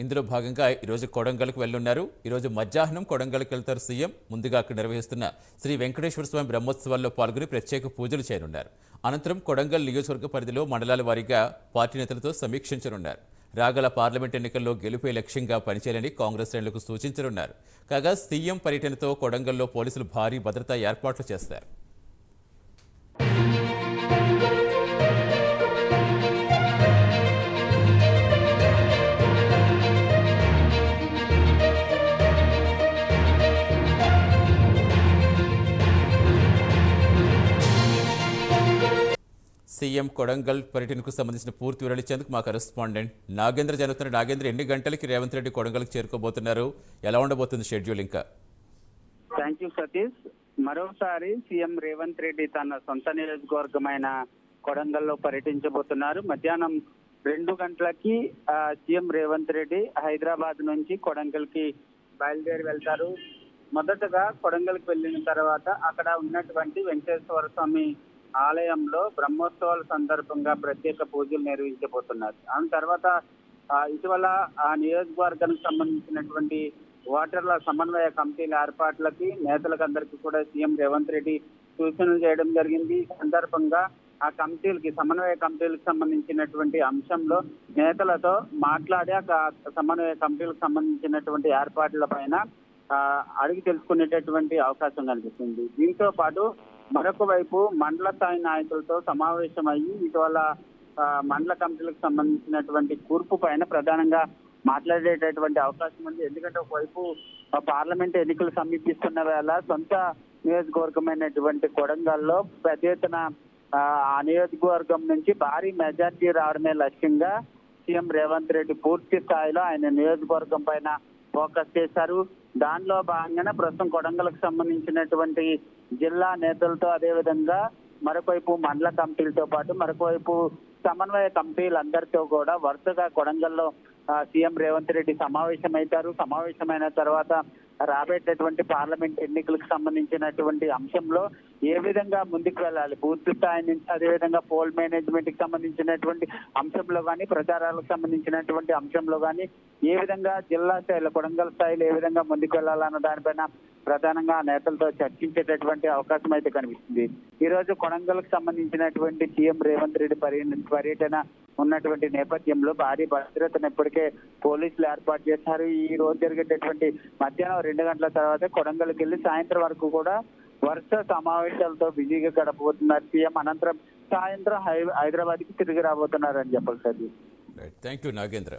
ఇందులో భాగంగా ఈరోజు కొడంగల్కు వెళ్లున్నారు. ఈరోజు మధ్యాహ్నం కొడంగల్కి వెళ్తారు సీఎం. ముందుగా అక్కడ నిర్వహిస్తున్న శ్రీ వెంకటేశ్వర స్వామి బ్రహ్మోత్సవాల్లో పాల్గొని ప్రత్యేక పూజలు చేయనున్నారు. అనంతరం కొడంగల్ నియోజకవర్గ పరిధిలో మండలాల వారీగా పార్టీ నేతలతో సమీక్షించనున్నారు. రాగల పార్లమెంట్ ఎన్నికల్లో గెలుపే లక్ష్యంగా పనిచేయాలని కాంగ్రెస్ శ్రేణులకు సూచించనున్నారు. కాగా సీఎం పర్యటనతో కొడంగల్లో పోలీసులు భారీ భద్రతా ఏర్పాట్లు చేస్తారు. సీఎం కొడంగల్ పర్యటనకు సంబంధించిన పూర్తి వివరాలు ఇచ్చేందుకు మా కరెస్పాండెంట్ నాగేంద్ర జరుగుతున్న. నాగేంద్ర, ఎన్ని గంటలకి రేవంత్ రెడ్డి కొడంగల్కి చేరుకోబోతున్నారు? ఎలా ఉండబోతుంది షెడ్యూల్? ఇంకా థ్యాంక్ యూ సతీష్. మరోసారి సీఎం రేవంత్ రెడ్డి తన సొంత నియోజకవర్గమైన కొడంగల్లో పర్యటించబోతున్నారు. మధ్యాహ్నం 2 గంటలకి సీఎం రేవంత్ రెడ్డి హైదరాబాద్ నుంచి కొడంగల్కి బయలుదేరి వెళ్తారు. మొదటగా కొడంగల్కి వెళ్ళిన తర్వాత అక్కడ ఉన్నటువంటి వెంకటేశ్వర స్వామి ఆలయంలో బ్రహ్మోత్సవాల సందర్భంగా ప్రత్యేక పూజలు నిర్వహించబోతున్నారు. ఆ తర్వాత ఇటీవల ఆ నియోజకవర్గానికి సంబంధించినటువంటి ఓటర్ల సమన్వయ కమిటీల ఏర్పాట్లకి నేతలకు అందరికీ కూడా సీఎం రేవంత్ రెడ్డి సూచనలు చేయడం జరిగింది. ఈ సందర్భంగా ఆ కమిటీలకి సమన్వయ కమిటీలకు సంబంధించినటువంటి అంశంలో నేతలతో మాట్లాడి ఆ సమన్వయ కమిటీలకు సంబంధించినటువంటి ఏర్పాట్ల పైన అడిగి తెలుసుకునేటటువంటి అవకాశం కనిపిస్తుంది. దీంతో పాటు మరొక వైపు మండల స్థాయి నాయకులతో సమావేశమయ్యి ఇటీవల మండల కమిటీలకు సంబంధించినటువంటి కూర్పు పైన ప్రధానంగా మాట్లాడేటటువంటి అవకాశం ఉంది. ఎందుకంటే ఒకవైపు పార్లమెంట్ ఎన్నికలు సమీపిస్తున్న వేళ సొంత నియోజకవర్గమైనటువంటి కొడంగల్లో పెద్ద ఎత్తున ఆ నియోజకవర్గం నుంచి భారీ మెజార్టీ రావడమే లక్ష్యంగా సీఎం రేవంత్ రెడ్డి పూర్తి స్థాయిలో ఆయన నియోజకవర్గం పైన ఫోకస్ చేశారు. దానిలో భాగంగానే ప్రస్తుతం కొడంగల్కి సంబంధించినటువంటి జిల్లా నేతలతో అదేవిధంగా మరొకవైపు మండల కమిటీలతో పాటు మరొకవైపు సమన్వయ కమిటీలందరితో కూడా వరుసగా కొడంగల్లో సీఎం రేవంత్ రెడ్డి సమావేశమవుతారు. సమావేశమైన తర్వాత రాబోయేటటువంటి పార్లమెంట్ ఎన్నికలకు సంబంధించినటువంటి అంశంలో ఏ విధంగా ముందుకు వెళ్ళాలి, బూత్ స్థాయి నుంచి అదేవిధంగా పోల్ మేనేజ్మెంట్ కి సంబంధించినటువంటి అంశంలో కానీ ప్రచారాలకు సంబంధించినటువంటి అంశంలో కానీ ఏ విధంగా జిల్లా స్థాయిలో కొడంగల్ స్థాయిలో ఏ విధంగా ముందుకు వెళ్ళాలన్న దానిపైన ప్రధానంగా నేతలతో చర్చించేటటువంటి అవకాశం అయితే కనిపిస్తుంది. ఈ రోజు కొడంగల్కి సంబంధించినటువంటి సీఎం రేవంత్ రెడ్డి పర్యటన ఉన్నటువంటి నేపథ్యంలో భారీ భద్రతను ఇప్పటికే పోలీసులు ఏర్పాటు చేశారు. ఈ రోజు జరిగేటటువంటి మధ్యాహ్నం 2 గంటల తర్వాత కొడంగల్కి వెళ్ళి సాయంత్రం వరకు కూడా వరుస సమావేశాలతో బిజీగా గడపబోతున్నారు సీఎం. అనంతరం సాయంత్రం హైదరాబాద్కి తిరిగి రాబోతున్నారు అని చెప్పాలి సార్. Thank you Nagendra.